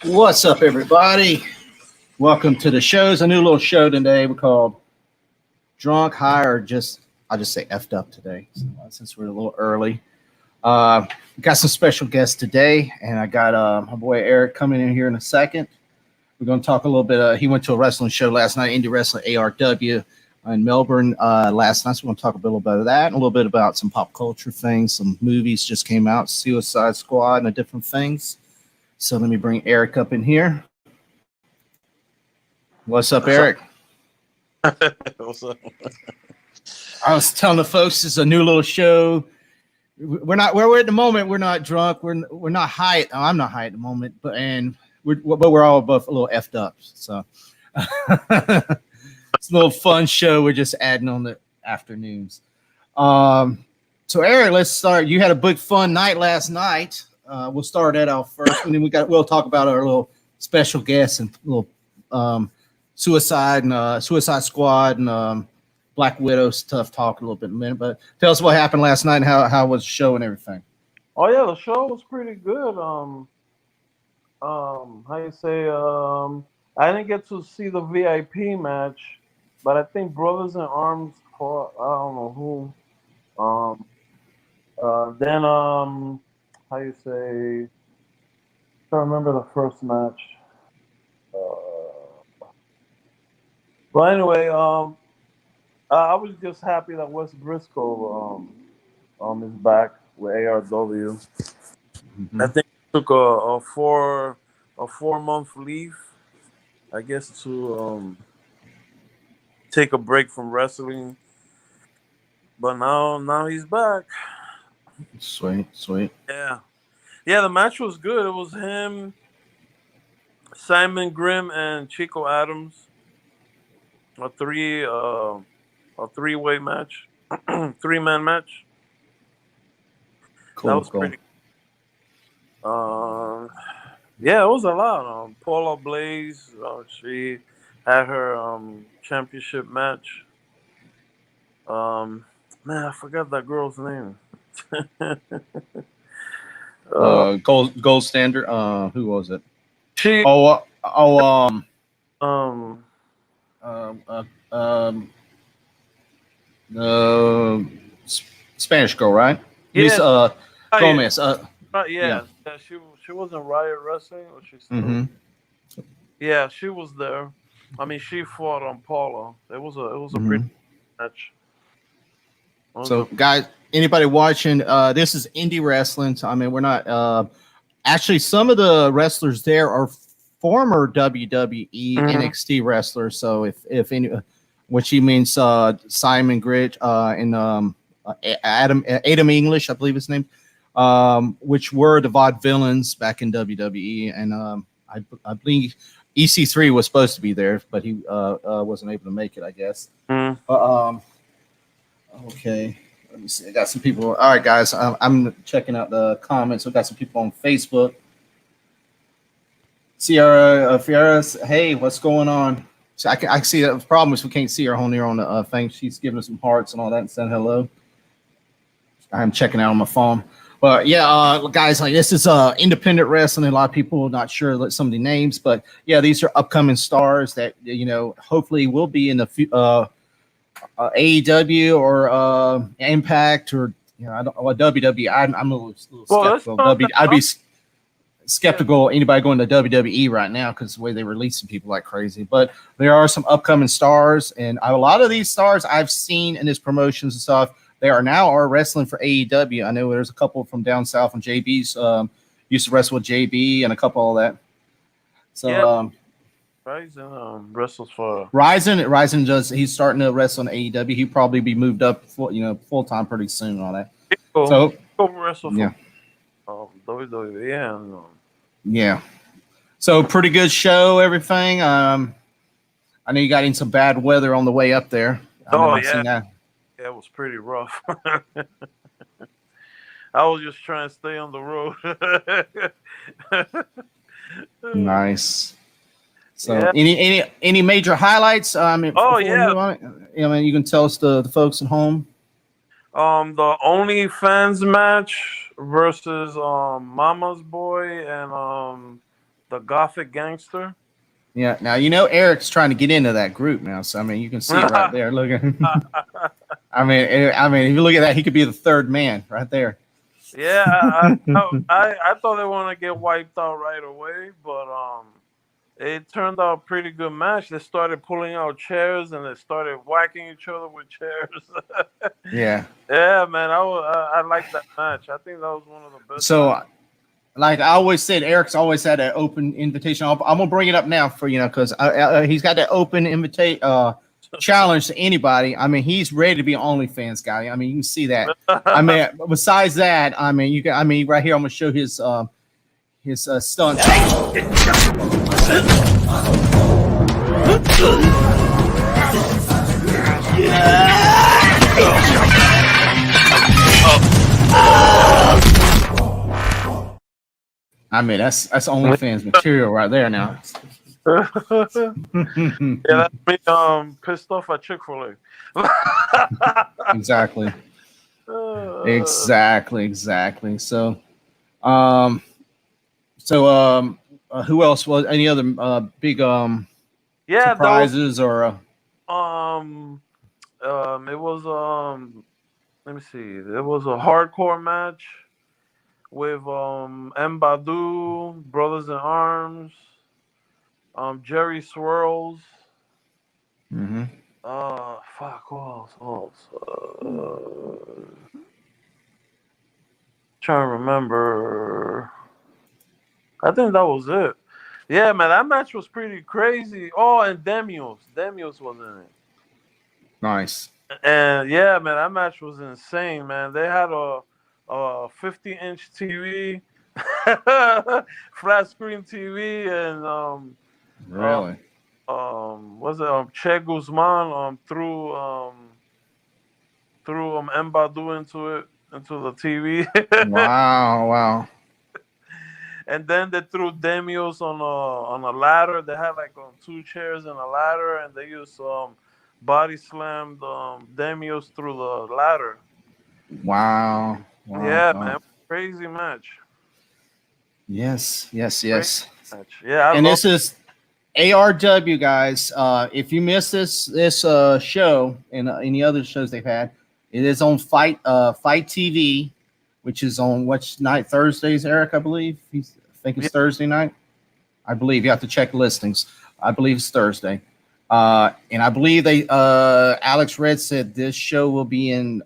What's up, everybody? Welcome to the show. It's a new little show today. We called Drunk, High, or just, I'll just say effed up today, since we're a little early. Got some special guests today, and I got my boy Eric coming in here in a second. We're going to talk a little bit. He went to a wrestling show last night, Indie Wrestling ARW in Melbourne last night. So we're going to talk a little bit of that and a little bit about some pop culture things. Some movies just came out, Suicide Squad and different things. So let me bring Eric up in here. What's up, Eric? What's up? I was telling the folks it's a new little show. We're not where we're at the moment. We're not drunk. We're not high. I'm not high at the moment, but we're all both a little effed up. So it's a little fun show. We're just adding on the afternoons. So Eric, let's start. You had a big fun night last night. We'll start that out first, and then we'll talk about our little special guests and little Suicide Squad and Black Widow stuff. Talk a little bit in a minute, but tell us what happened last night and how was the show and everything. Oh yeah, the show was pretty good. How you say? I didn't get to see the VIP match, but I think Brothers in Arms fought. I don't know who. Then how you say? I remember the first match. But anyway, I was just happy that Wes Briscoe is back with ARW. Mm-hmm. I think he took a 4-month leave, I guess, to take a break from wrestling. But now he's back. Sweet. Yeah. The match was good. It was him, Simon Grimm, and Chico Adams. A three-way match, 3-man match. Cool, that was pretty. Yeah, it was a lot. Paula Blaze, she had her championship match. Man, I forgot that girl's name. Gold Standard. Who was it? She. Spanish girl, right? Yeah. Lisa Gomez. Yeah. She wasn't Riot Wrestling, or she still. Mm-hmm. Yeah, she was there. I mean, she fought on Paula. It was a pretty match. So, guys, anybody watching? This is indie wrestling. So, I mean, we're not. Actually, some of the wrestlers there are former WWE NXT wrestlers. So if any, what she means, Simon Gridge and Adam English, I believe his name, which were the Vaudevillains back in WWE, and I believe EC3 was supposed to be there, but he wasn't able to make it, I guess. Okay, let me see. I got some people. All right, guys, I'm checking out the comments. I've got some people on Facebook. Sierra Fierras, hey, what's going on? So I can see that the problem is we can't see her on here on the thing. She's giving us some hearts and all that and saying hello. I'm checking out on my phone. But yeah, guys, like this is independent wrestling. A lot of people are not sure some of the names, but yeah, these are upcoming stars that hopefully will be in the AEW or Impact or WWE. I'm a little skeptical. I'd be skeptical anybody going to WWE right now because the way they releasing people like crazy. But there are some upcoming stars, and a lot of these stars I've seen in this promotions and stuff. They are wrestling for AEW. I know there's a couple from down south, and JB's used to wrestle with JB and a couple of that. So Ryzen wrestles for Ryzen does. He's starting to wrestle in AEW. He'll probably be moved up full time pretty soon and all that. So wrestle for WWE. Yeah. So pretty good show, everything. I know you got in some bad weather on the way up there. Yeah, it was pretty rough. I was just trying to stay on the road. Nice. So any major highlights? I mean, you can tell us the folks at home. The OnlyFans match versus Mama's Boy and the Gothic Gangster. Yeah. Now Eric's trying to get into that group now, so I mean you can see it right there. Look at. I mean, if you look at that, he could be the third man right there. Yeah, I thought they want to get wiped out right away, but it turned out a pretty good match. They started pulling out chairs and they started whacking each other with chairs. Yeah. Yeah, man, I liked that match. I think that was one of the best. So, matches. like I always said, Eric's always had an open invitation. I'm gonna bring it up now for because he's got that open invitation challenge to anybody. I mean, he's ready to be an OnlyFans guy. I mean, you can see that. I mean, besides that, I mean, right here, I'm gonna show his stunt. I mean, that's OnlyFans material right there now. Yeah, that's me pissed off at Chick-fil-A. Exactly. Exactly. So, who else was any other big surprises or it was let me see. It was a hardcore match with Mbadu, Brothers in Arms, Jerry Swirls. Mm-hmm. Fuck, who else? Trying to remember. I think that was it. Yeah, man, that match was pretty crazy. Oh, and Demios was in it. Nice. And yeah, man, that match was insane, man. They had a 50-inch TV, flat screen TV, and really, was it Che Guzman threw Mbadu into the TV. Wow. And then they threw Demios on a ladder. They had like 2 chairs and a ladder, and they used body slammed Demios through the ladder. Wow. Yeah, man, crazy match. Yes. Match. Yeah, and this is ARW, guys. If you missed this show and any other shows they've had, it is on Fight TV, which is on which night? Thursdays, Eric, I believe. I think it's Thursday night. I believe you have to check listings. I believe it's Thursday. And I believe Alex Red said this show will be in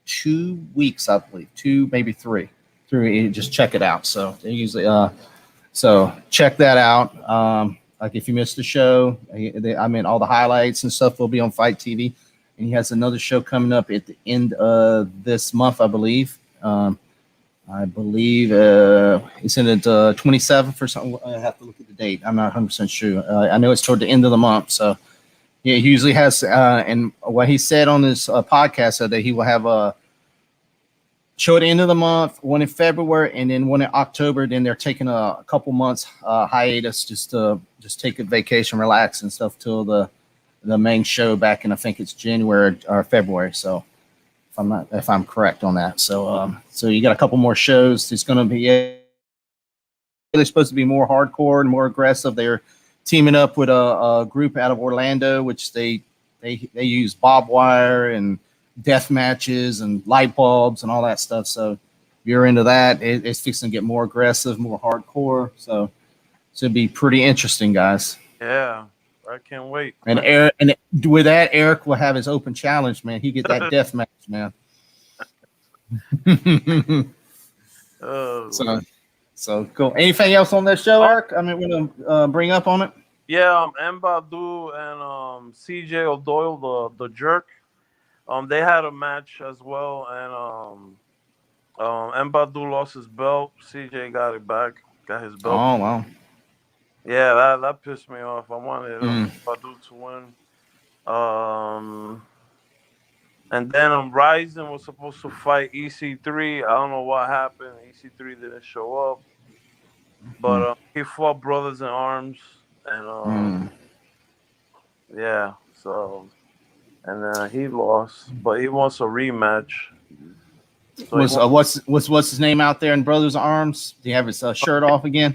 2 weeks, I believe, 2, maybe 3. Just check it out. So they usually, so check that out. Like if you missed the show, I mean, all the highlights and stuff will be on Fight TV. And he has another show coming up at the end of this month, I believe. I believe it's in the 27th or something. I have to look at the date. I'm not 100% sure. I know it's toward the end of the month. So, yeah, he usually has. And what he said on this podcast said that he will have a show at the end of the month, one in February, and then one in October. Then they're taking a couple months hiatus just to take a vacation, relax, and stuff till the main show back in, I think it's January or February. So if I'm correct on that. So you got a couple more shows. It's going to be they're supposed to be more hardcore and more aggressive. They're teaming up with a group out of Orlando, which they use barbed wire and death matches and light bulbs and all that stuff. So if you're into that, it's fixing to get more aggressive, more hardcore. So it'll be pretty interesting, guys. Yeah. I can't wait. And with that, Eric will have his open challenge, man. He get that death match, man. So cool. Anything else on this show, Eric? I mean, we're gonna bring up on it. Yeah, Mbadu and CJ O'Doyle, the jerk. They had a match as well, and Mbadu lost his belt. CJ got it back, got his belt. Oh wow. Yeah, that pissed me off. I wanted Mbadu to win. And then Ryzen was supposed to fight EC3. I don't know what happened. EC3 didn't show up. But he fought Brothers in Arms. And yeah, so and then he lost, but he wants a rematch. So what's his name out there in Brothers in Arms? Do you have his shirt off again?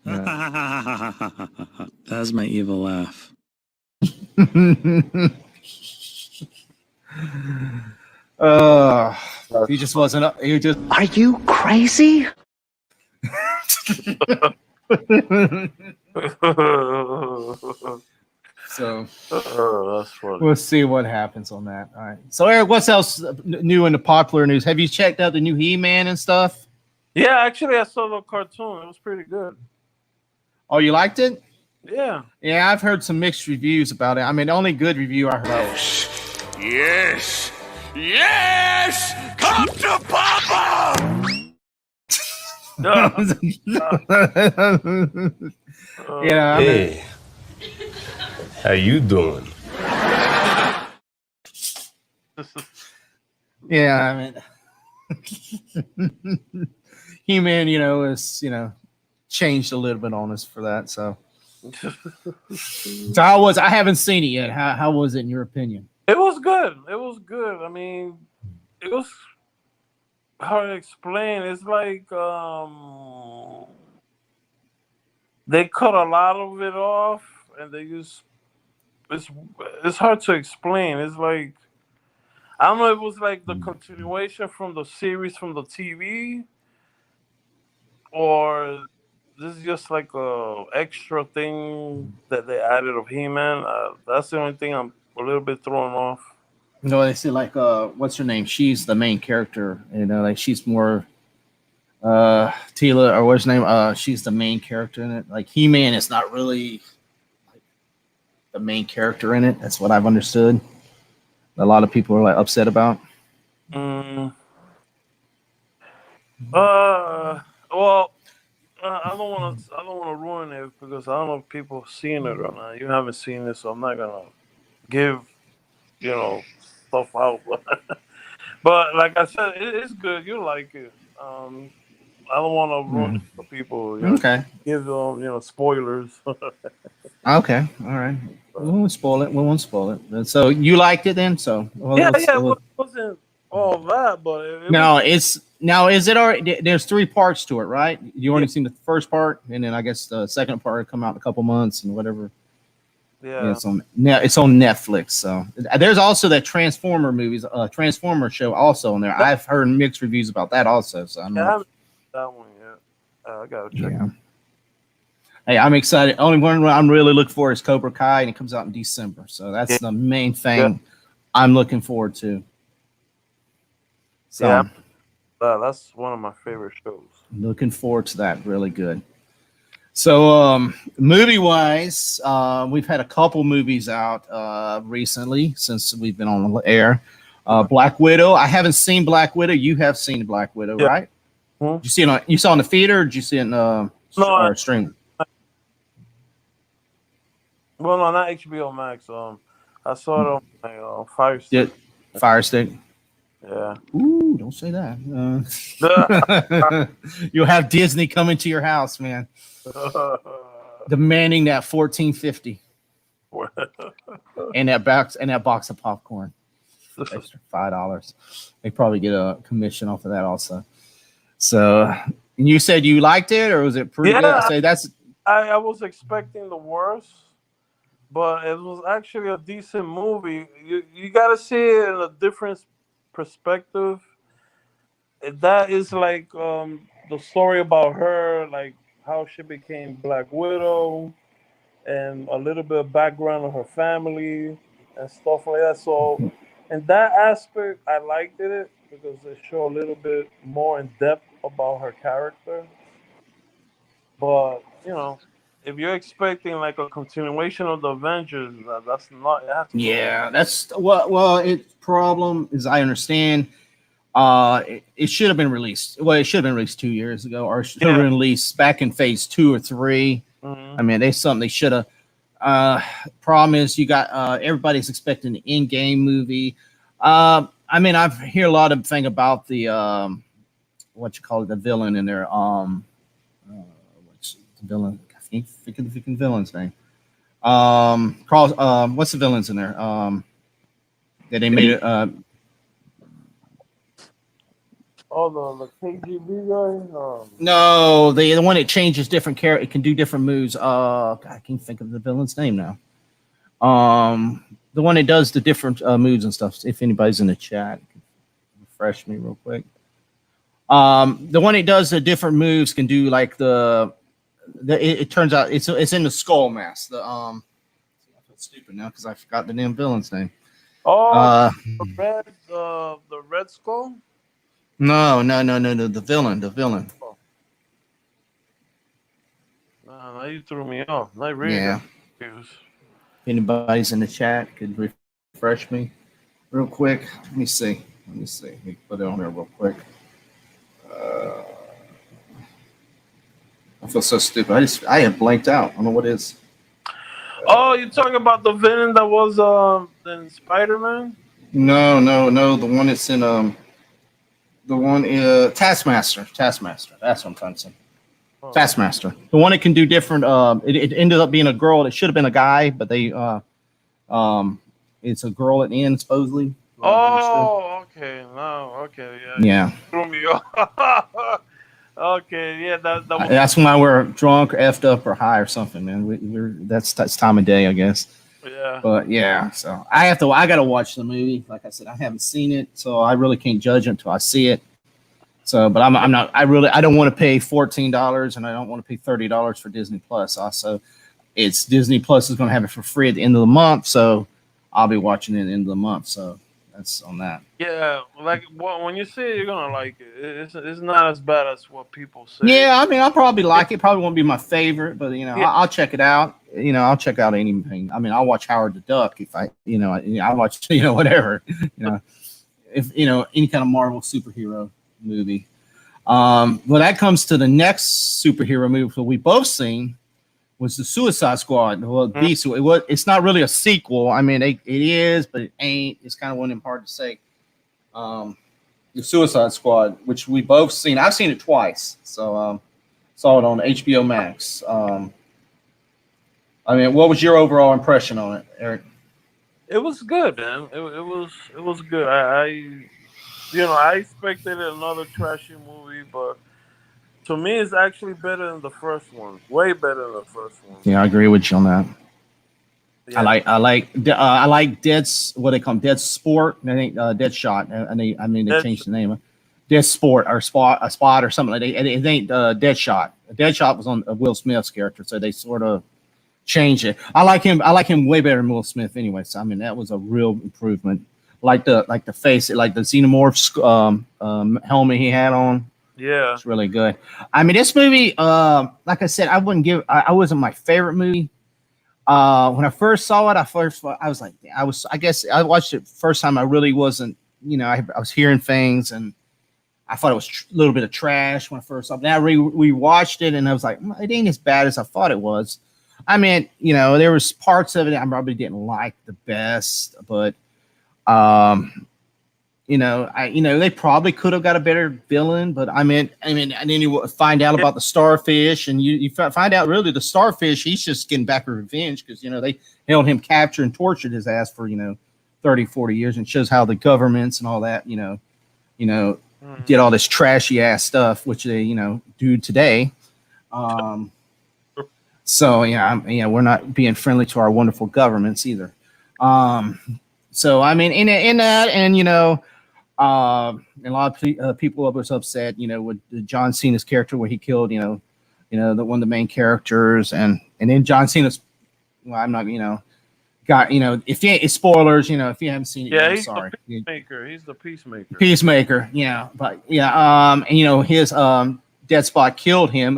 Yeah. That's my evil laugh. He just wasn't up. He just. Are you crazy? So That's funny. we'll see what happens on that. All right. So Eric, what's else new in the popular news? Have you checked out the new He-Man and stuff? Yeah, actually, I saw the cartoon. It was pretty good. Oh, you liked it? Yeah. Yeah, I've heard some mixed reviews about it. I mean, the only good review I heard. Yes! Yes! Come to Papa! Yeah. Hey, how you doing? Yeah, I mean, He-Man, is changed a little bit on us for that. So how was? I haven't seen it yet. How was it in your opinion? It was good. It was good. I mean, it was hard to explain. It's like they cut a lot of it off, and they use it's hard to explain. It's like I don't know if it was like the continuation from the series from the TV, or this is just like a extra thing that they added of He-Man. That's the only thing I'm a little bit thrown off. They say like what's her name? She's the main character. Like she's more Tila or what's her name? She's the main character in it. Like He-Man is not really like the main character in it. That's what I've understood. A lot of people are like upset about. Well, I don't want to ruin it because I don't know if people have seen it or not. You haven't seen it, so I'm not gonna give stuff out. But like I said, it's good. You like it. I don't want to ruin it for people. Okay. Give them spoilers. Okay. All right. We won't spoil it. We won't spoil it. And so you liked it then? So It wasn't all that, but is it already? There's 3 parts to it, right? You already seen the first part, and then I guess the second part will come out in a couple months and whatever. Yeah. It's on Netflix. So there's also that Transformer show also on there. I've heard mixed reviews about that also. So I'm I haven't seen that one yet. I gotta check. Yeah. Hey, I'm excited. Only one I'm really looking for is Cobra Kai, and it comes out in December. So that's the main thing I'm looking forward to. So that's one of my favorite shows. Looking forward to that. Really good. So movie wise, we've had a couple movies out recently since we've been on the air. Black Widow. I haven't seen Black Widow. You have seen Black Widow, right? Hmm? Did you see it you saw it in the theater, or did you see it in stream? Well, no, not HBO Max. I saw it on my Fire Stick. Yeah, Fire Stick. Yeah. Ooh, don't say that. You'll have Disney coming to your house, man, demanding that $14.50 and that box of popcorn, extra $5. They probably get a commission off of that also. So, and you said you liked it, or was it pretty good? I say I was expecting the worst, but it was actually a decent movie. You got to see it in a different perspective. That is like the story about her, like how she became Black Widow, and a little bit of background of her family and stuff like that. So in that aspect, I liked it because they show a little bit more in depth about her character. But if you're expecting like a continuation of the Avengers, that's not. Yeah, that's well. Its problem is, I understand. It should have been released. Well, it should have been released 2 years ago, or it should have been released back in phase 2 or 3. Mm-hmm. I mean, they should have. Problem is, you got everybody's expecting an in-game movie. I mean, I've hear a lot of thing about the the villain in there. What's the villain? I can't think of the villain's name. What's the villains in there? That they made it. Oh, the KGB guy. No, the one that changes different character, it can do different moves. I can't think of the villain's name now. The one that does the different moves and stuff. If anybody's in the chat, refresh me real quick. The one that does the different moves can do like it turns out it's in the skull mask. I feel stupid now because I forgot the damn villain's name. Oh, the red skull. No. The villain. Oh. Now you threw me off. Not really. Yeah. If anybody's in the chat could refresh me real quick. Let me see. Let me put it on there real quick. I feel so stupid. I have blanked out. I don't know what it is. Oh, you're talking about the villain that was in Spiderman? No. The one that's in Taskmaster. That's what I'm trying to say. Oh. Taskmaster. The one that can do different. It ended up being a girl. It should have been a guy, but they it's a girl at the end supposedly. Oh, okay. No, okay, yeah. Threw me off. Okay, yeah, that's when we're drunk, effed up, or high or something, man. That's time of day, I guess. Yeah. But yeah, so I gotta watch the movie. Like I said, I haven't seen it, so I really can't judge it until I see it. So, but I don't want to pay $14 and I don't want to pay $30 for Disney Plus. Also, it's Disney Plus is going to have it for free at the end of the month, so I'll be watching it at the end of the month. So that's on that. Yeah, like when you see it, you're gonna like it. It's not as bad as what people say. Yeah, I mean, I'll probably like it. Probably won't be my favorite, but I'll check it out. I'll check out anything. I mean, I'll watch Howard the Duck if I watch whatever. If any kind of Marvel superhero movie. Well, that comes to the next superhero movie that we both seen was the Suicide Squad. Well, it's not really a sequel. I mean, it is, but it ain't. It's kind of one of them hard to say. The Suicide Squad, which we both seen. I've seen it twice, so saw it on HBO Max. I mean, what was your overall impression on it, Eric? It was good, man. It was good. I expected another trashy movie, but to me, it's actually better than the first one. Way better than the first one. Yeah, I agree with you on that. Yeah. I like Dead's what they call them, Dead Sport. I think Dead Shot. They changed the name. Dead Sport or Spot or something like that. It ain't Dead Shot. Dead Shot was on Will Smith's character, so they sort of changed it. I like him way better than Will Smith anyway. So I mean that was a real improvement. Like the face, like the Xenomorph helmet he had on. Yeah, it's really good. I mean, this movie, like I said, I wasn't my favorite movie. When I first saw it, I guess I watched it first time. I really wasn't, I was hearing things and I thought it was a little bit of trash when I first saw it. Now we watched it and I was like, it ain't as bad as I thought it was. I mean, there was parts of it I probably didn't like the best, but they probably could have got a better villain, but and then you find out about the starfish, and you find out really the starfish, he's just getting back revenge because they held him captured and tortured his ass for 30, 40 years, and shows how the governments and all that did all this trashy ass stuff, which they do today. So we're not being friendly to our wonderful governments either. So I mean, in that, and a lot of people was upset, with John Cena's character where he killed, the one of the main characters, and then John Cena's. Well, I'm not, got if you spoilers, if you haven't seen it, I'm sorry. He's the peacemaker. Peacemaker, yeah, but yeah, and his dead spot killed him.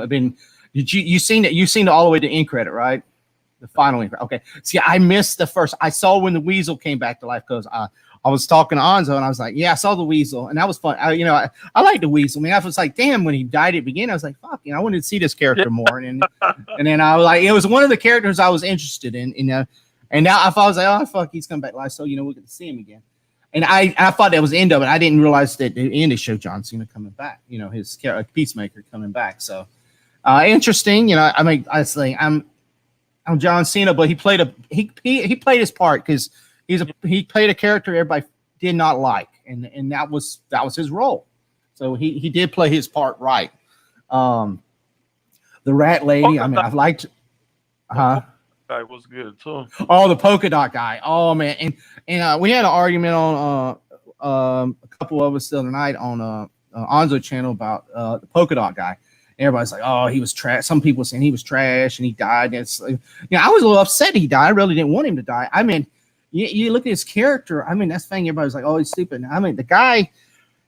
Did you seen it? You seen it all the way to end credit, right? The final end. Okay. See, I missed the first. I saw when the weasel came back to life because I was talking to Anzo and I was like, yeah, I saw the weasel. And that was fun. I like the weasel. I mean, I was like, damn, when he died at the beginning, I was like, fuck, I wanted to see this character more. And then I was like, it was one of the characters I was interested in, and now I was like, oh, fuck, he's coming back to life. So, we're going to see him again. And I thought that was the end of it. I didn't realize that the end it showed John Cena coming back, his Peacemaker coming back. So interesting. I'm John Cena, but he played he played his part because he played a character everybody did not like, and that was his role. So he did play his part right. The rat lady, I mean, I've liked. Guy was good too. Oh, the polka dot guy. Oh man, and we had an argument on a couple of us the other night on Onzo channel about the polka dot guy. Everybody's like, oh, he was trash. Some people saying he was trash and he died. And it's like, I was a little upset he died. I really didn't want him to die. I mean, you look at his character. I mean, that's the thing. Everybody's like, oh, he's stupid. I mean, the guy,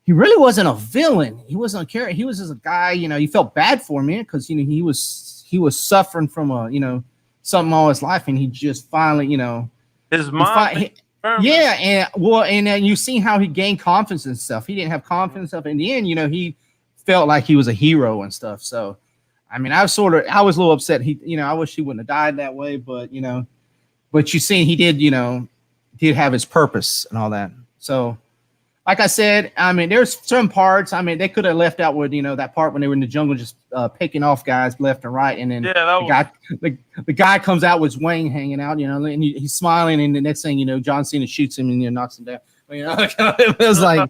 he really wasn't a villain. He wasn't a character. He was just a guy. You felt bad for him, because he was suffering from something all his life, and he just finally, his mom. And then you see how he gained confidence and stuff. He didn't have confidence up in the end. He felt like he was a hero and stuff. So, I mean, I was a little upset. I wish he wouldn't have died that way, but you see, he did have his purpose and all that. So, like I said, I mean, there's some parts. I mean, they could have left out with that part when they were in the jungle, just picking off guys left and right, and then the guy comes out with his wing hanging out, and he's smiling, and the next thing John Cena shoots him and knocks him down. It was like,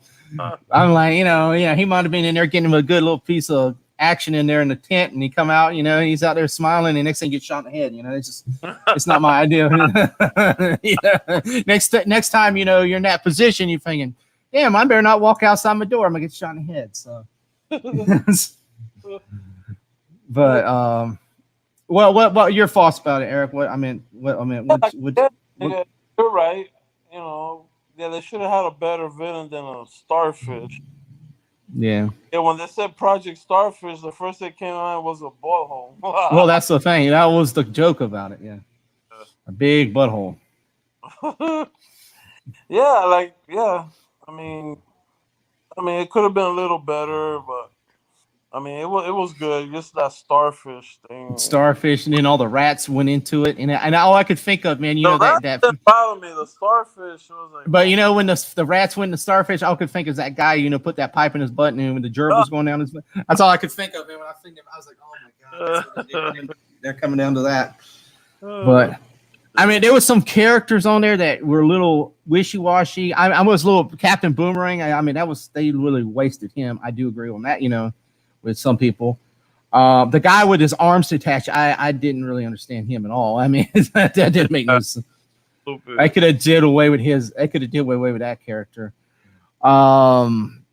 I'm like, he might have been in there getting him a good little piece of action in there in the tent, and he come out, he's out there smiling, and next thing gets shot in the head. It's not my idea. Next time, you're in that position, you're thinking, damn, I better not walk outside my door. I'm gonna get shot in the head. So, but what are your thoughts about it, Eric? You're right. They should have had a better villain than a starfish. Yeah. Yeah, when they said Project Starfish, the first thing came out was a butthole. Well, that's the thing. That was the joke about it. Yeah, a big butthole. Yeah. I mean, it could have been a little better, but I mean, it was good. Just that starfish thing. Starfish, and then all the rats went into it, and all I could think of, man, that didn't bother me. The starfish was like, but when the rats went in the starfish, all I could think is that guy, put that pipe in his butt, and when the gerbil was going down his butt. That's all I could think of, man. When I was like, oh my god, they're coming down to that. But I mean, there was some characters on there that were a little wishy-washy. I was a little Captain Boomerang. I mean, they really wasted him. I do agree on that, with some people. The guy with his arms detached, I didn't really understand him at all. I mean, that didn't make no sense. I could have did away with that character. Well,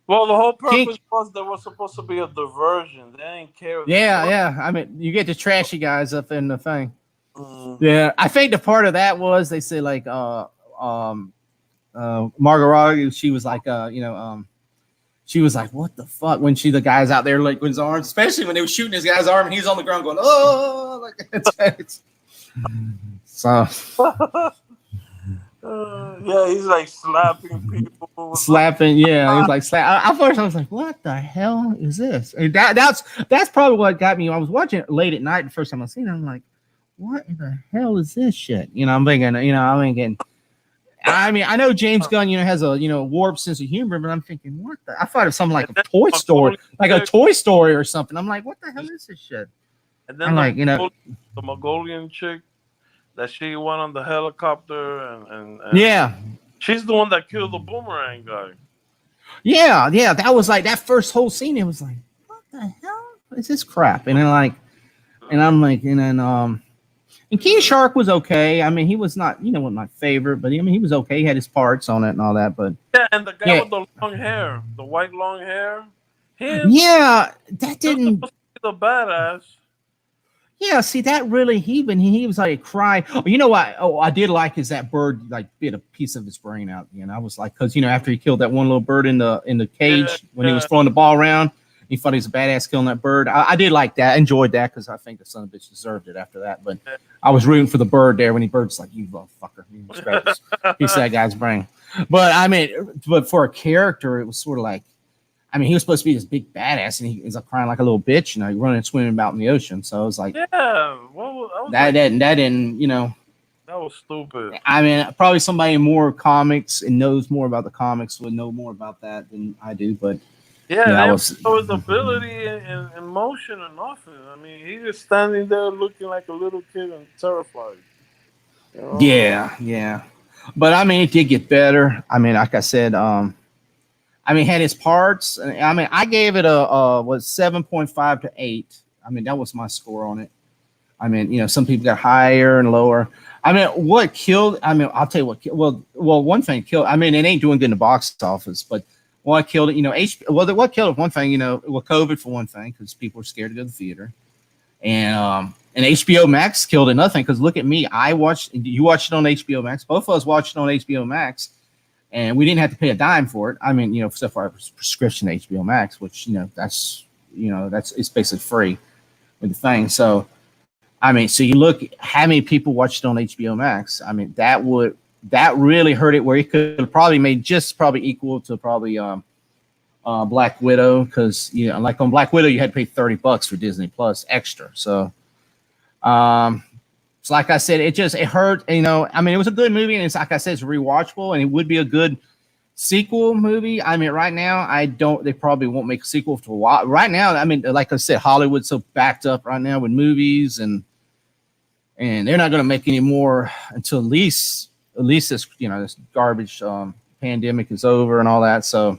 the whole purpose was there was supposed to be a diversion. They didn't care. Yeah. I mean, you get the trashy guys up in the thing. Yeah, I think the part of that was they say like Margaret, she was like she was like, what the fuck, when the guy's out there like with his arms, especially when they were shooting his guy's arm and he's on the ground going, oh, like it's so yeah, he's like slapping people. He's like slap. At first I was like, what the hell is this? And that's probably what got me. I was watching it late at night the first time I seen it. I'm like, what in the hell is this shit? I'm thinking, I mean, I know James Gunn, has a, warped sense of humor, but I'm thinking, what the? I thought it was something like a Toy Story, or something. I'm like, what the hell is this shit? And then the Mongolian chick that she went on the helicopter and yeah, she's the one that killed the boomerang guy. Yeah, that was like that first whole scene. It was like, what the hell is this crap? And then and King Shark was okay. I mean, he was not, wasn't my favorite, but I mean, he was okay. He had his parts on it and all that. But yeah, and the guy with the long hair, the white long hair. That didn't. The badass. Yeah, see that really he was like crying. Oh, you know what? Oh, I did like is that bird like bit a piece of his brain out. I was like, because after he killed that one little bird in the cage when he was throwing the ball around. He thought he was a badass killing that bird. I did like that. I enjoyed that because I think the son of a bitch deserved it after that. But I was rooting for the bird there when the bird's like, you little fucker. He said that guy's brain. But I mean, for a character, it was sort of like, I mean, he was supposed to be this big badass, and he's like crying like a little bitch, running and swimming about in the ocean. So I was like, that didn't. That was stupid. I mean, probably somebody in more comics and knows more about the comics would know more about that than I do, but. Yeah, his ability and motion and nothing. I mean, he was standing there looking like a little kid and terrified. Yeah. But I mean, it did get better. I mean, like I said, I mean, had its parts. I mean, I gave it a was 7.5 to 8. I mean, that was my score on it. I mean, some people got higher and lower. I mean, what killed? I mean, I'll tell you what. One thing killed. I mean, it ain't doing good in the box office, but what killed it? What killed it? One thing, COVID for one thing, because people were scared to go to the theater, and HBO Max killed it. Nothing, because look at me. You watched it on HBO Max. Both of us watched it on HBO Max, and we didn't have to pay a dime for it. I mean, except for our prescription HBO Max, which that's it's basically free with the thing. So. I mean, so you look how many people watched it on HBO Max. I mean, that really hurt it where it could have probably made just probably equal to probably Black Widow, because like on Black Widow you had to pay $30 for Disney Plus extra. So it's like I said, it hurt. I mean, it was a good movie, and it's like I said, it's rewatchable, and it would be a good sequel movie. I mean, right now they probably won't make a sequel for a while. Right now, I mean, like I said, Hollywood's so backed up right now with movies, and they're not going to make any more until at least this this garbage pandemic is over and all that. So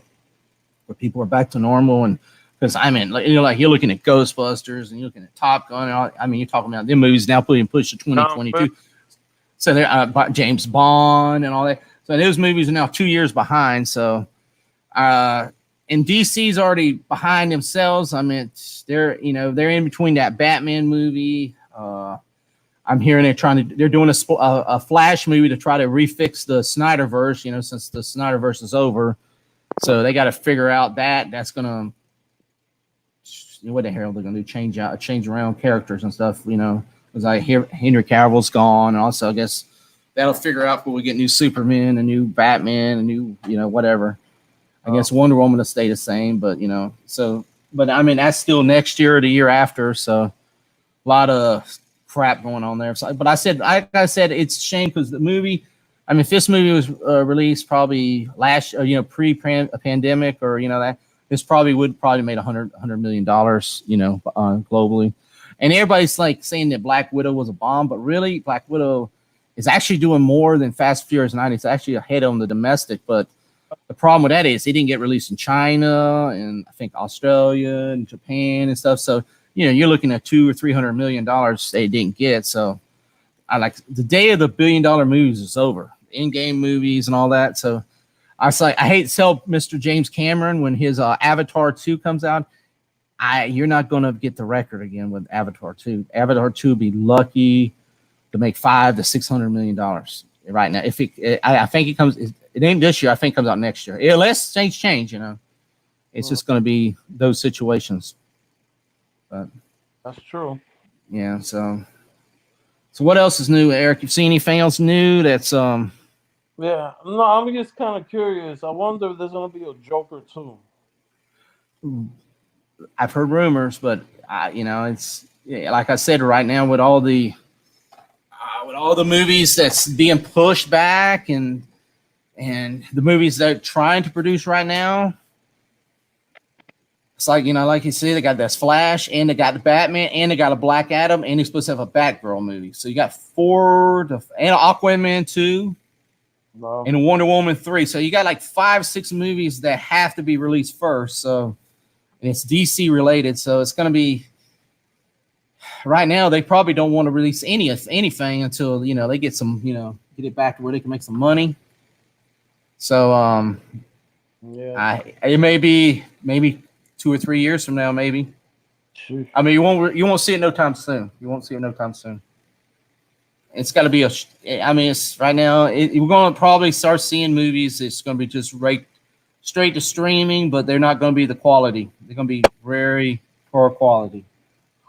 where people are back to normal, and because I mean, like you're looking at Ghostbusters and you're looking at Top Gun. And all, I mean, you're talking about them movies now push to 2022. So they're James Bond and all that. So those movies are now 2 years behind. So and DC's already behind themselves. I mean, they're in between that Batman movie. I'm hearing they're doing a Flash movie to try to refix the Snyderverse, since the Snyderverse is over. So they got to figure out that's going to, what the hell they're going to do, change around characters and stuff, because I hear Henry Cavill's gone. And also, I guess that'll figure out when we get new Superman, a new Batman, a new, whatever. I guess Wonder Woman will stay the same, but, but I mean, that's still next year or the year after. So a lot of crap going on there. So, but I said, it's a shame because the movie, I mean, if this movie was released probably last, pre-pandemic or, that, this would made $100 million, globally. And everybody's like saying that Black Widow was a bomb, but really Black Widow is actually doing more than Fast Furious 9. It's actually ahead on the domestic, but the problem with that is it didn't get released in China and I think Australia and Japan and stuff. So, you're looking at $200 or $300 million they didn't get. So I like the day of the $1 billion movies is over, in-game movies and all that. So I hate to tell Mr. James Cameron when his Avatar 2 comes out, you're not going to get the record again with Avatar 2. Avatar 2 will be lucky to make $500 to $600 million right now. If I think it comes, it ain't this year. I think it comes out next year. Unless things change, it's just going to be those situations. But that's true. Yeah. So what else is new, Eric? You seen anything else new that's Yeah. No, I'm just kind of curious. I wonder if there's going to be a Joker 2. I've heard rumors, but it's like I said, right now with all the movies that's being pushed back and the movies they're trying to produce right now, it's like like you see, they got this Flash and they got the Batman and they got a Black Adam and they're supposed to have a Batgirl movie. So you got 4 and Aquaman 2 and Wonder Woman 3. So you got like 5-6 movies that have to be released first. So and it's DC related, so it's going to be. Right now, they probably don't want to release anything until they get some get it back to where they can make some money. So yeah, it may be maybe 2 or 3 years from now, maybe. Sure. I mean, you won't see it no time soon. You won't see it no time soon. It's got to be it's right now. We're going to probably start seeing movies. It's going to be just right straight to streaming, but they're not going to be the quality. They're going to be very poor quality.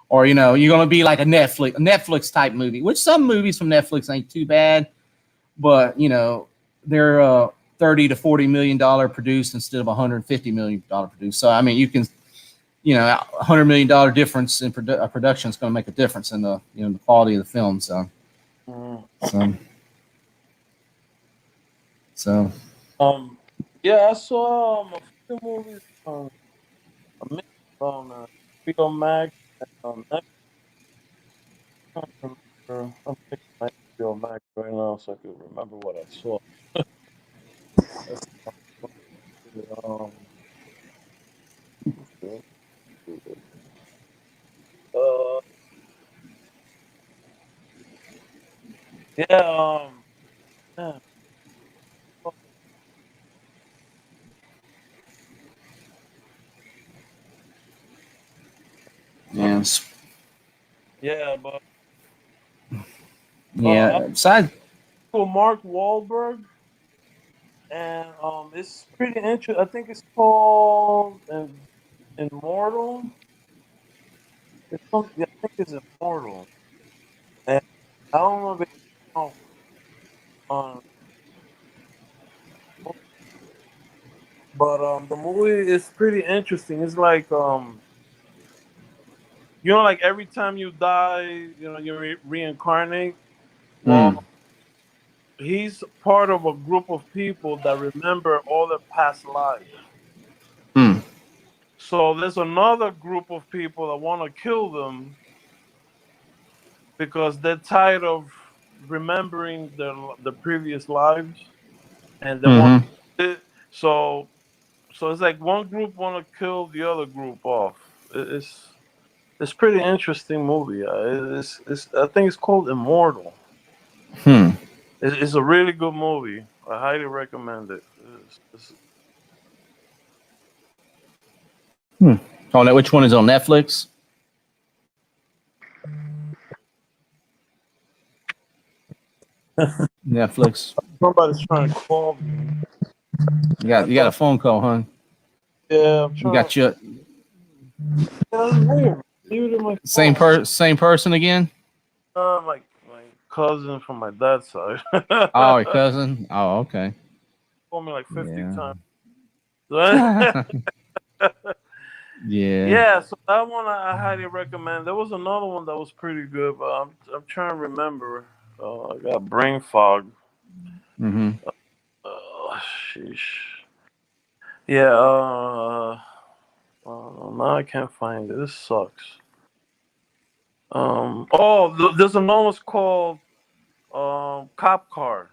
Or, you're going to be like a Netflix type movie, which some movies from Netflix ain't too bad, but, they're $30 to $40 million produced instead of $150 million produced. So, I mean, you can, $100 million difference in production is going to make a difference in the, the quality of the film. So, yeah, I saw a few movies on HBO Max. I'm thinking HBO Max right now, so I can remember what I saw. Yeah. Yeah. Yeah, Yeah, but I yeah. Besides, for Mark Wahlberg, and it's pretty interesting. I think it's called Immortal. Yeah, I think it's Immortal. And I don't know if it's on, but the movie is pretty interesting. It's like like every time you die, you reincarnate. mm, Well, he's part of a group of people that remember all their past lives. mm, So there's another group of people that want to kill them because they're tired of remembering the previous lives, and they want mm-hmm, it. So it's like one group want to kill the other group off. It's pretty interesting movie. It's I think it's called Immortal. hmm. It's a really good movie. I highly recommend it. Hmm. Oh, no, which one is on Netflix? Netflix. Somebody's trying to call me. You got a phone call, huh? Yeah, I'm You trying. got your That's weird. Leave it in my same phone. same person again? My cousin from my dad's side. Oh, your cousin. Oh, okay. Called me like 50 Yeah. times. Yeah. Yeah, so that one I highly recommend. There was another one that was pretty good, but I'm trying to remember. I got brain fog. Mm-hmm. Oh, sheesh. Yeah. Now I can't find it. This sucks. There's another one called Cop Car,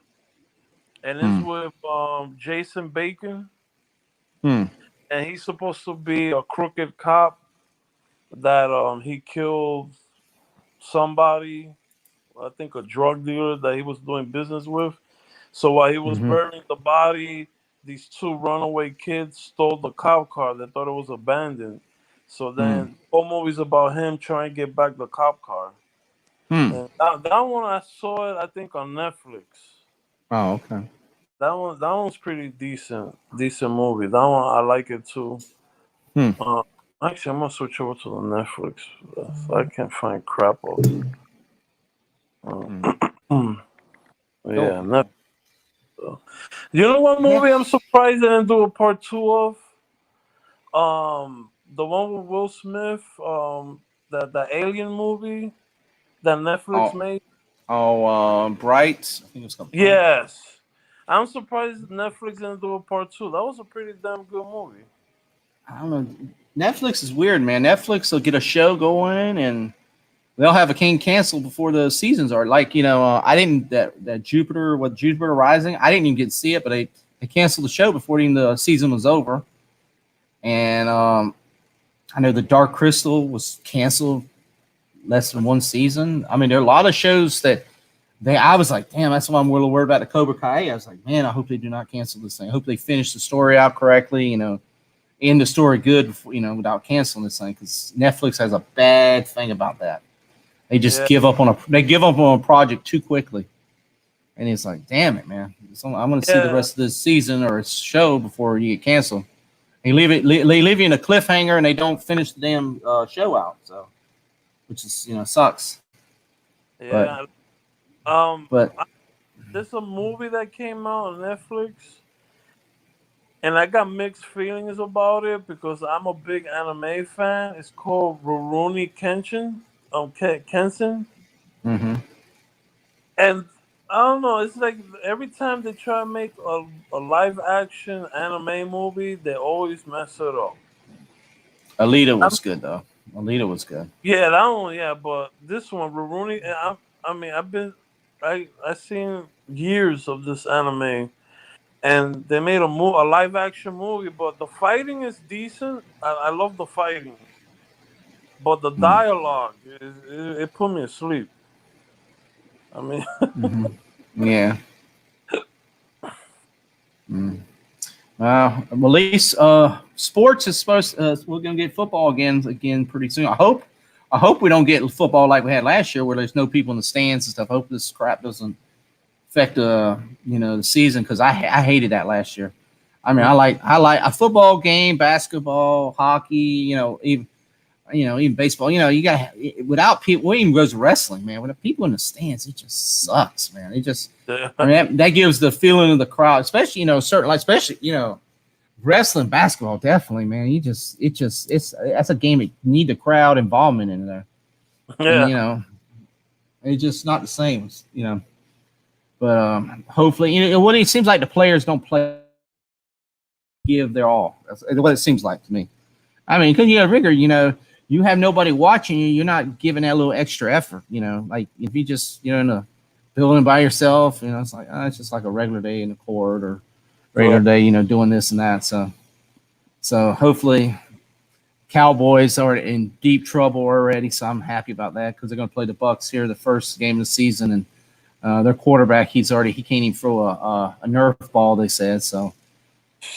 and it's Hmm. with Jason Bacon, Hmm. and he's supposed to be a crooked cop that he killed somebody. I think a drug dealer that he was doing business with. So while he was Mm-hmm. burying the body, these two runaway kids stole the cop car. They thought it was abandoned. So Hmm. then, whole movie's about him trying to get back the cop car. Hmm. And that one I saw it, I think, on Netflix. Oh, okay. That one's pretty decent movie. That one I like it too. Hmm. Uh, Actually, I'm gonna switch over to the Netflix. I can't find crap of it. Hmm. Yeah, Oh, Netflix. You know what yeah. movie I'm surprised they didn't do a part two of? The one with Will Smith, the Alien movie that Netflix Oh, made. Bright. I think it's called Bright. Yes, I'm surprised Netflix didn't do a part two. That was a pretty damn good movie. I don't know. Netflix is weird, man. Netflix will get a show going and they'll have a king canceled before the seasons are. Like, I didn't that Jupiter Rising. I didn't even get to see it, but they canceled the show before even the season was over. And I know the Dark Crystal was canceled less than one season. I mean, there are a lot of shows that I was like, damn, that's why I'm a little worried about the Cobra Kai. I was like, man, I hope they do not cancel this thing. I hope they finish the story out correctly, end the story good before, without canceling this thing, because Netflix has a bad thing about that. They just Yeah, give up on a project too quickly. And it's like, damn it, man. I'm going to see the yeah, rest of this season or show before you get canceled. They leave you in a cliffhanger and they don't finish the damn show out. So, which is, sucks. But, yeah. Um, but, there's a movie that came out on Netflix, and I got mixed feelings about it because I'm a big anime fan. It's called Rurouni Kenshin. Kenshin. mm-hmm. And I don't know. It's like every time they try to make a live action anime movie, they always mess it up. Alita I'm, was good, though. Alita was good. yeah, that one. Yeah, but this one, Rurouni. I mean, I seen years of this anime, and they made a live action movie, but the fighting is decent. I love the fighting, but the Mm. dialogue it put me asleep. I mean, Yeah. Well, at least sports is supposed. We're gonna get football again pretty soon. I hope we don't get football like we had last year, where there's no people in the stands and stuff. I hope this crap doesn't affect the season, because I hated that last year. I mean, I like a football game, basketball, hockey, even baseball. You got without people. It even goes to wrestling, man. Without people in the stands, it just sucks, man. It just, I mean, that gives the feeling of the crowd, especially wrestling, basketball, definitely, man. It's that's a game that need the crowd involvement in there. yeah. And, it's just not the same, But hopefully, what it seems like the players don't give their all. That's what it seems like to me. I mean, because rigor, you have nobody watching you. You're not giving that little extra effort. Like if you just in a building by yourself, it's like it's just like a regular day in the court or regular day, doing this and that. So hopefully, Cowboys are in deep trouble already. So I'm happy about that, because they're going to play the Bucks here the first game of the season, and their quarterback, he can't even throw a Nerf ball, they said. So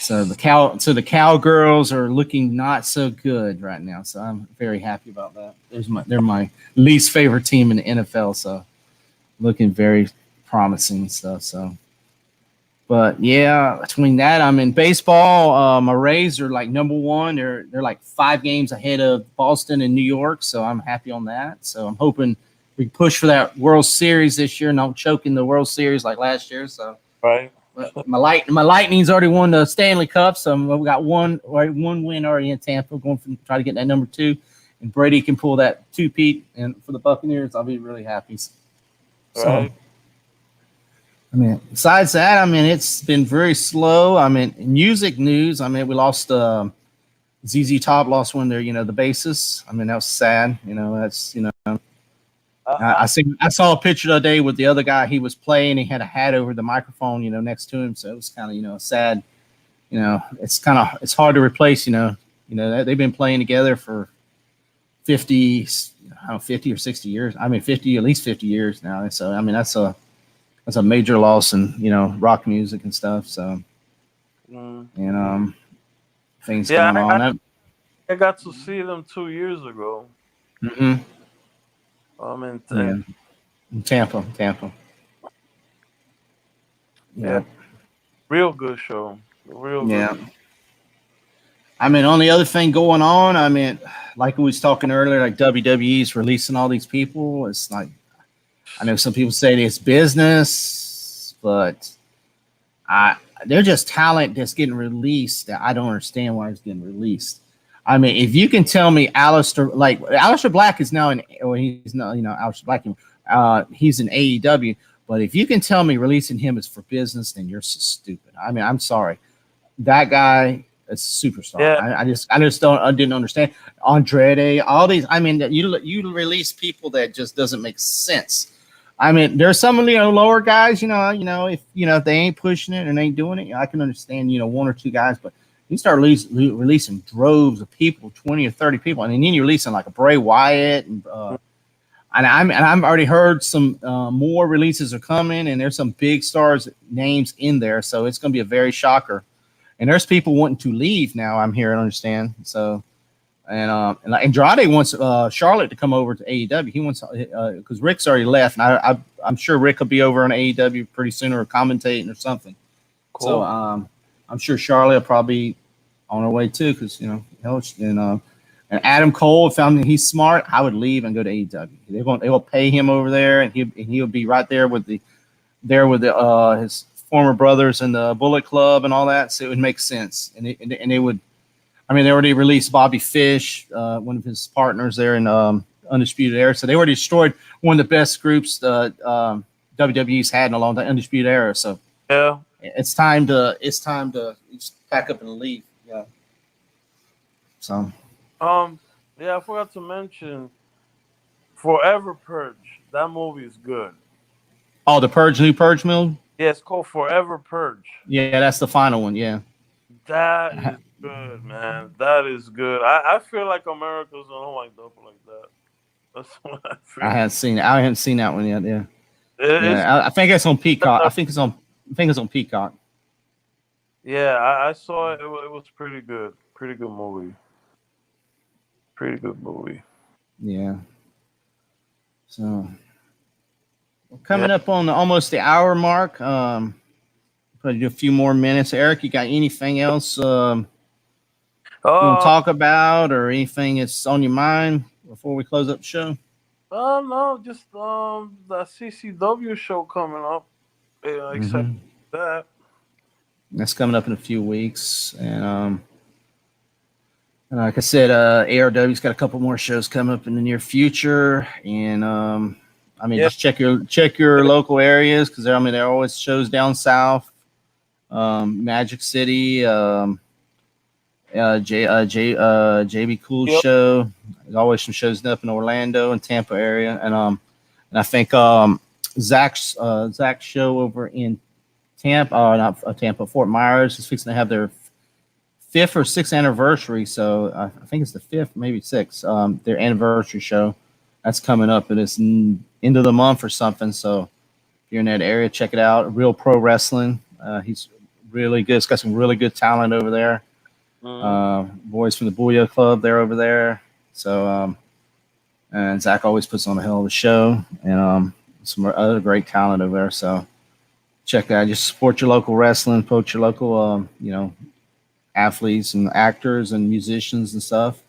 the Cowgirls are looking not so good right now. So I'm very happy about that. They're my least favorite team in the NFL. So looking very promising and stuff. So, but yeah, between that, I'm in baseball. My Rays are like number one. They're like 5 games ahead of Boston and New York. So I'm happy on that. So I'm hoping we push for that World Series this year and don't choke in the World Series like last year. So Right. but my Lightning's already won the Stanley Cup, so we got one win already in Tampa. Going to try to get that number 2, and Brady can pull that 2-peat, and for the Buccaneers, I'll be really happy. So, Right. I mean, besides that, I mean, it's been very slow. I mean, music news. I mean, we lost ZZ Top lost one of their, the bassist. I mean, that was sad. That's I saw a picture the other day with the other guy. He was playing. He had a hat over the microphone, next to him. So it was kind of, sad. It's hard to replace. They've been playing together for 50 or 60 years. I mean, at least 50 years now. And so I mean, that's a major loss in rock music and stuff. So things going on. I got to see them 2 years ago. Mm-hmm. In Tampa. Yeah. Real good show. Real good. I mean, on the other thing going on, I mean, like we was talking earlier, like WWE's releasing all these people. It's like, I know some people say it's business, but they're just talent that's getting released that I don't understand why it's getting released. I mean, if you can tell me Aleister Black is now he's not, Aleister Black, he's in AEW, but if you can tell me releasing him is for business, then you're so stupid. I mean, I'm sorry. That guy is a superstar. Yeah. I didn't understand. Andrade, all these, I mean, you release people that just doesn't make sense. I mean, there's some lower guys, if they ain't pushing it and ain't doing it, I can understand, 1 or 2 guys, but you start releasing droves of people, 20 or 30 people, and then you're releasing like a Bray Wyatt, and I've already heard some more releases are coming, and there's some big stars names in there, so it's going to be a very shocker. And there's people wanting to leave now. I'm here and understand. So, and Andrade wants Charlotte to come over to AEW. He wants because Rick's already left, and I'm sure Rick will be over on AEW pretty soon or commentating or something. Cool. So I'm sure Charlotte will probably be on her way too, because and Adam Cole found he's smart. I would leave and go to AEW. They will pay him over there, and he'll be right there with his former brothers in the Bullet Club and all that. So it would make sense, and they would. I mean, they already released Bobby Fish, one of his partners there in Undisputed Era. So they already destroyed one of the best groups WWE's had in a long time, Undisputed Era. So yeah. It's time to just pack up and leave. Yeah. So. Yeah, I forgot to mention Forever Purge. That movie is good. Oh, the Purge, new Purge movie? Yeah, it's called Forever Purge. Yeah, that's the final one. Yeah. That is good, man. That is good. I feel like America's gonna wind up like that. That's what I feel. I haven't seen that one yet. Yeah. Yeah, I think it's on Peacock. I think it's on Peacock. Yeah, I saw it. It was pretty good. Pretty good movie. Pretty good movie. Yeah. So we're coming up on almost the hour mark. Probably do a few more minutes. Eric, you got anything else you want to talk about, or anything that's on your mind before we close up the show? No, just the CCW show coming up. Except that. That's coming up in a few weeks, and like I said, ARW's got a couple more shows coming up in the near future, and I mean, just check your local areas, because there are always shows down south, Magic City, JB Cool show. There's always some shows up in Orlando and Tampa area, and I think Zach's show over in Tampa, not Tampa, Fort Myers is fixing to have their 5th or 6th anniversary. So I think it's the 5th, maybe 6th. Their anniversary show that's coming up, and it's end of the month or something. So if you're in that area, check it out. Real Pro Wrestling. He's really good. It's got some really good talent over there. Boys from the Booyah Club, they're over there. So and Zach always puts on a hell of a show, and some other great talent over there. So check that out. Just support your local wrestling, support your local, athletes and actors and musicians and stuff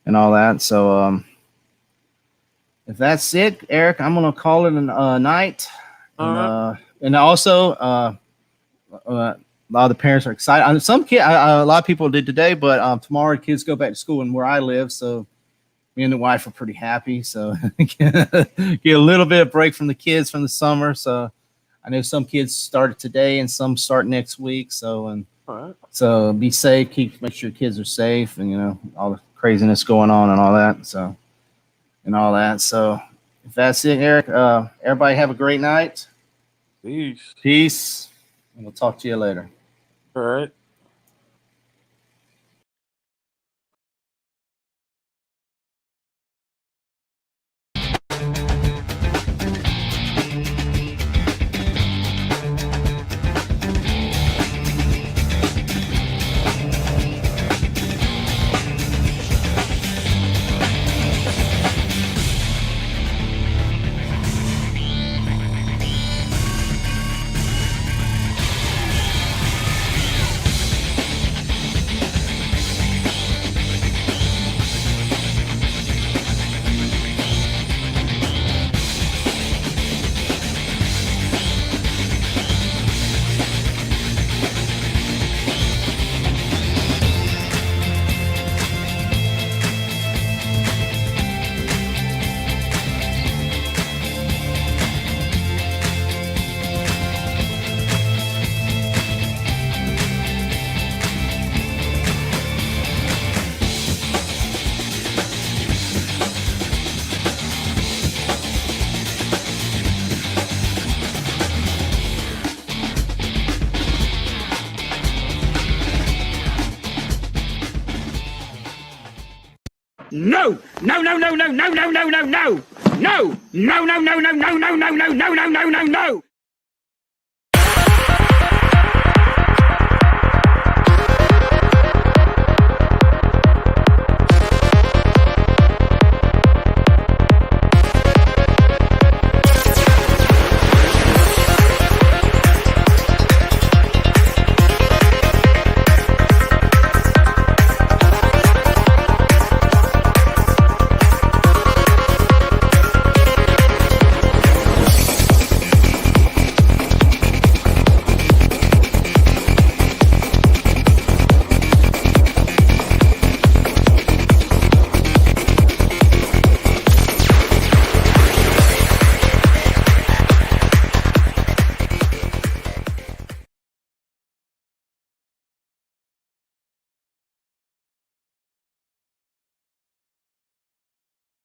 and all that. So if that's it, Eric, I'm going to call it a night. And also, a lot of the parents are excited. Some kid, a lot of people did today, but tomorrow kids go back to school, and where I live, so me and the wife are pretty happy. So get a little bit of break from the kids from the summer. So I know some kids started today and some start next week. So so be safe. Make sure your kids are safe, and all the craziness going on and all that. So if that's it, Eric, everybody have a great night. Peace. And we'll talk to you later. All right. No! No, no, no, no, no, no, no, no, no! No! No, no, no, no, no, no, no, no, no, no, no, no, no!